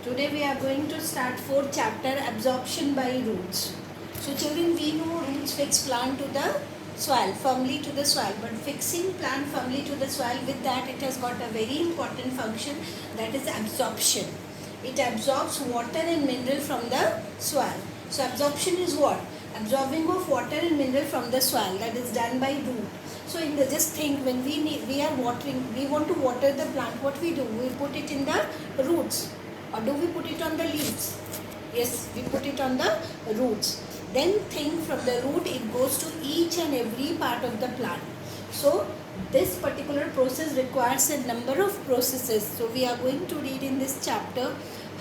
Today we are going to start fourth chapter, absorption by roots. So children, we know roots fix plant to the soil, firmly to the soil, but fixing plant firmly to the soil, with that it has got a very important function, that is absorption. It absorbs water and mineral from the soil. So absorption is what? Absorbing of water and mineral from the soil, that is done by root. So in the, just think, when we are watering, we want to water the plant, what we do? We put it in the roots, or do we put it on the leaves? Yes, we put it on the roots. Then think, from the root it goes to each and every part of the plant. So this particular process requires a number of processes. So we are going to read in this chapter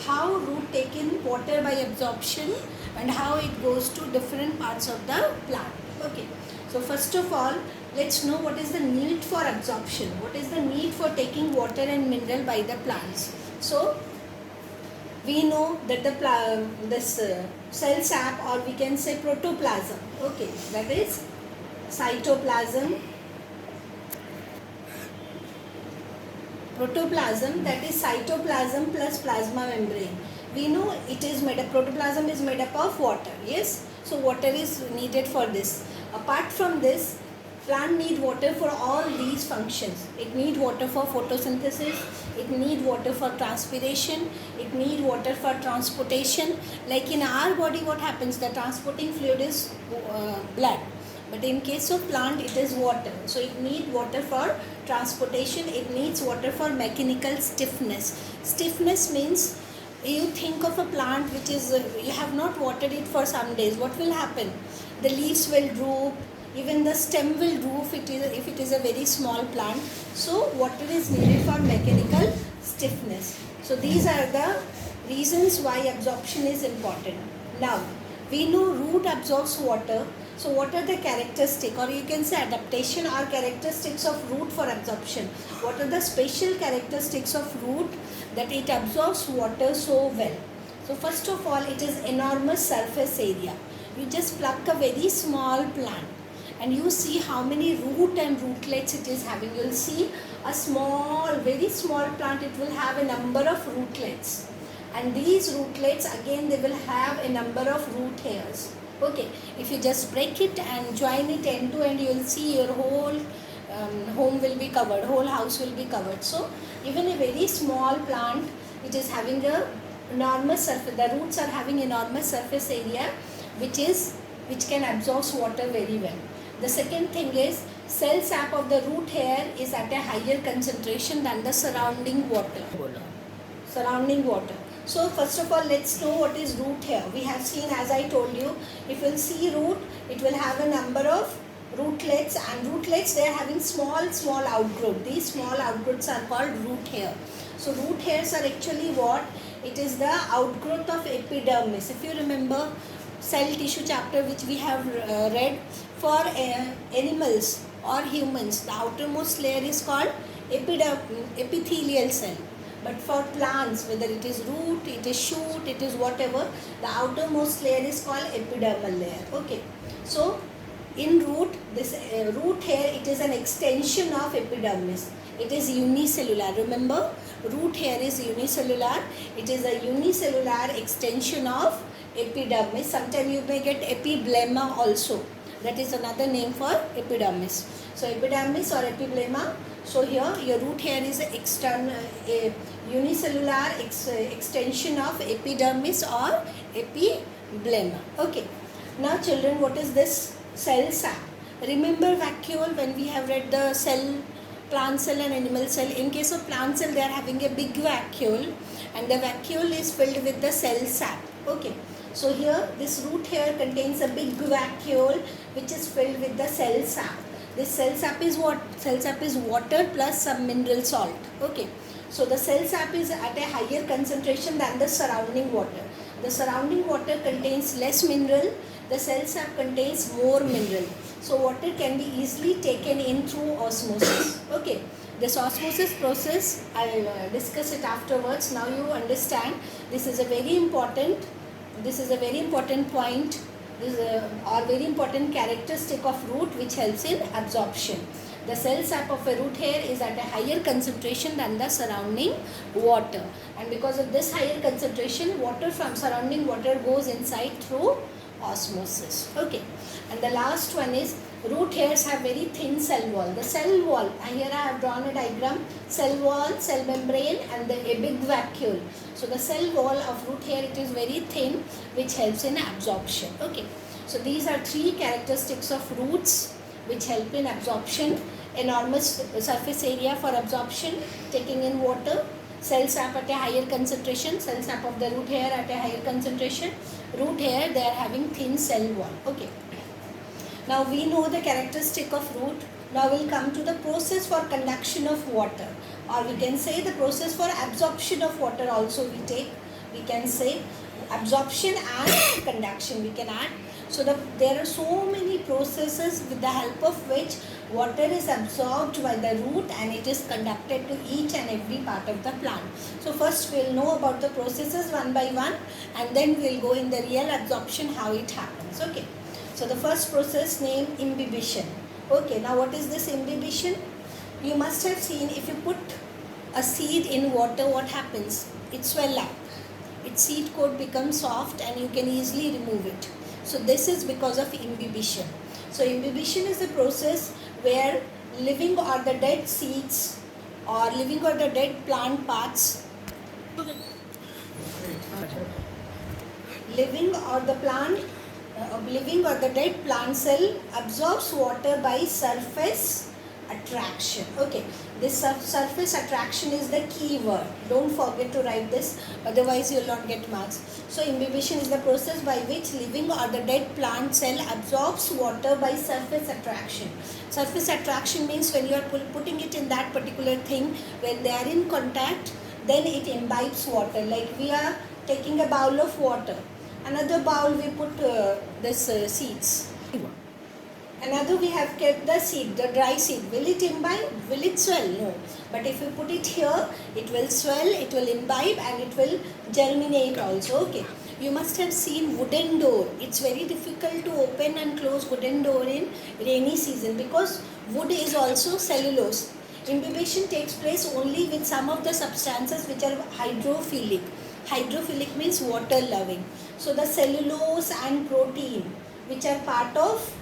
how root take in water by absorption and how it goes to different parts of the plant. Okay. So first of all, let's know what is the need for absorption. What is the need for taking water and mineral by the plants? So we know that this cell sap, or we can say protoplasm, okay, that is cytoplasm, protoplasm, that is cytoplasm plus plasma membrane. We know it is made up, protoplasm is made up of water, yes. So water is needed for this. Apart from this, plant need water for all these functions. It need water for photosynthesis, it need water for transpiration, it need water for transportation. Like in our body, what happens? The transporting fluid is blood, but in case of plant it is water. So it need water for transportation, it needs water for mechanical stiffness. Stiffness means, you think of a plant which is, you have not watered it for some days, what will happen? The leaves will droop, even the stem will droop if it is a very small plant. So water is needed for mechanical stiffness. So these are the reasons why absorption is important. Now we know root absorbs water. So what are the characteristics, or you can say adaptation or characteristics of root for absorption? What are the special characteristics of root that it absorbs water so well? So first of all, it is enormous surface area. You just pluck a very small plant and you see how many root and rootlets it is having. You will see a small, very small plant, it will have a number of rootlets. And these rootlets, again, they will have a number of root hairs. Okay, if you just break it and join it end to end, you will see your whole home will be covered, whole house will be covered. So even a very small plant, it is having a enormous surface, the roots are having enormous surface area which can absorb water very well. The second thing is, cell sap of the root hair is at a higher concentration than the surrounding water. So first of all, let's know what is root hair. We have seen, as I told you, if you will see root, it will have a number of rootlets, and rootlets, they are having small outgrowth. These small outgrowths are called root hair. So root hairs are actually what? It is the outgrowth of epidermis. If you remember cell tissue chapter which we have read, for animals or humans, the outermost layer is called epithelial cell. But for plants, whether it is root, it is shoot, it is whatever, the outermost layer is called epidermal layer. Okay. So in root, this root hair, it is an extension of epidermis. It is unicellular. Remember, root hair is unicellular. It is a unicellular extension of epidermis. Sometimes you may get epiblema also. That is another name for epidermis. So epidermis or epiblema. So here your root hair is a unicellular extension of epidermis or epiblema. Okay. Now children, what is this cell sap? Remember vacuole, when we have read the cell, plant cell and animal cell. In case of plant cell, they are having a big vacuole, and the vacuole is filled with the cell sap. Okay. So here this root hair contains a big vacuole which is filled with the cell sap. This cell sap is what? Cell sap is water plus some mineral salt. Okay. So the cell sap is at a higher concentration than the surrounding water. The surrounding water contains less mineral. The cell sap contains more mineral. So water can be easily taken in through osmosis. Okay. This osmosis process, I'll discuss it afterwards. Now you understand, this is a very important point. This is a very important characteristic of root which helps in absorption. The cell sap of a root hair is at a higher concentration than the surrounding water, and because of this higher concentration, water from surrounding water goes inside through osmosis. Okay, and the last one is root hairs have very thin cell wall. The cell wall, and here I have drawn a diagram, cell wall, cell membrane, and a big vacuole. So the cell wall of root hair, it is very thin, which helps in absorption. Okay, so these are three characteristics of roots which help in absorption: enormous surface area for absorption, taking in water, cell sap at a higher concentration, cell sap of the root hair at a higher concentration. Root hair, they are having thin cell wall. Okay, now we know the characteristic of root. Now we'll come to the process for conduction of water, or we can say the process for absorption of water also we can say absorption and conduction we can add. So there are so many processes with the help of which water is absorbed by the root and it is conducted to each and every part of the plant. So first we'll know about the processes one by one, and then we'll go in the real absorption, how it happens. Okay. So the first process named imbibition. Okay, now what is this imbibition? You must have seen, if you put a seed in water, what happens? It swells up. Its seed coat becomes soft and you can easily remove it. So this is because of imbibition. So imbibition is the process where living or the dead seeds or living or the dead plant parts, living or the dead plant cell absorbs water by surface attraction. Okay, this surface attraction is the key word. Don't forget to write this, otherwise you will not get marks. So imbibition is the process by which living or the dead plant cell absorbs water by surface attraction. Surface attraction means when you are putting it in that particular thing, when they are in contact, then it imbibes water. Like we are taking a bowl of water, another bowl we put seeds. Another we have kept the seed, the dry seed. Will it imbibe? Will it swell? No. But if you put it here, it will swell, it will imbibe, and it will germinate also. Okay. You must have seen wooden door. It's very difficult to open and close wooden door in rainy season because wood is also cellulose. Imbibition takes place only with some of the substances which are hydrophilic. Hydrophilic means water loving. So the cellulose and protein which are part of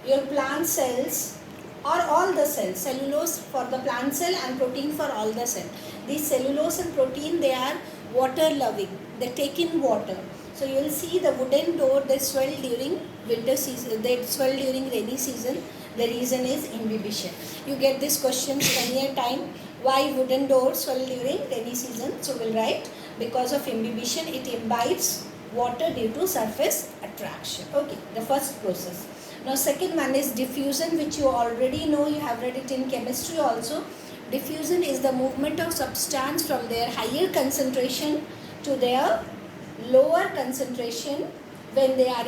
your plant cells or all the cells, cellulose for the plant cell and protein for all the cell. These cellulose and protein, they are water loving, they take in water. So you will see the wooden door, they swell during winter season, they swell during rainy season. The reason is imbibition. You get this question many a time, why wooden doors swell during rainy season? So we'll write, because of imbibition it imbibes water due to surface attraction. Okay, the first process. Now second one is diffusion, which you already know, you have read it in chemistry also. Diffusion is the movement of substance from their higher concentration to their lower concentration when they are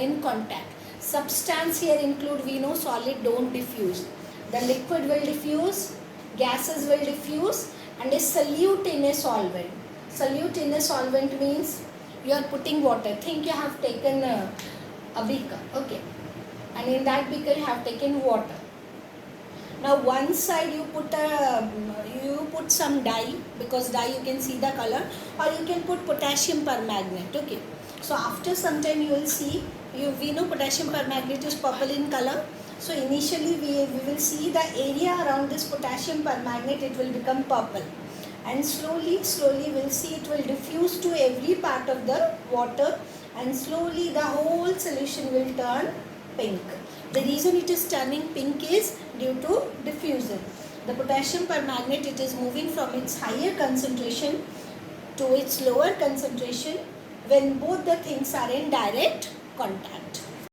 in contact. Substance here include, we know solid don't diffuse. The liquid will diffuse, gases will diffuse, and a solute in a solvent. Solute in a solvent means you are putting water. Think you have taken a beaker, okay, and in that beaker you have taken water. Now one side you put some dye, because dye you can see the color, or you can put potassium permanganate. Okay, so after some time you will see, we know potassium permanganate is purple in color. So initially we will see the area around this potassium permanganate, it will become purple, and slowly we'll see it will diffuse to every part of the water, and slowly the whole solution will turn pink. The reason it is turning pink is due to diffusion. The potassium permanganate, it is moving from its higher concentration to its lower concentration when both the things are in direct contact.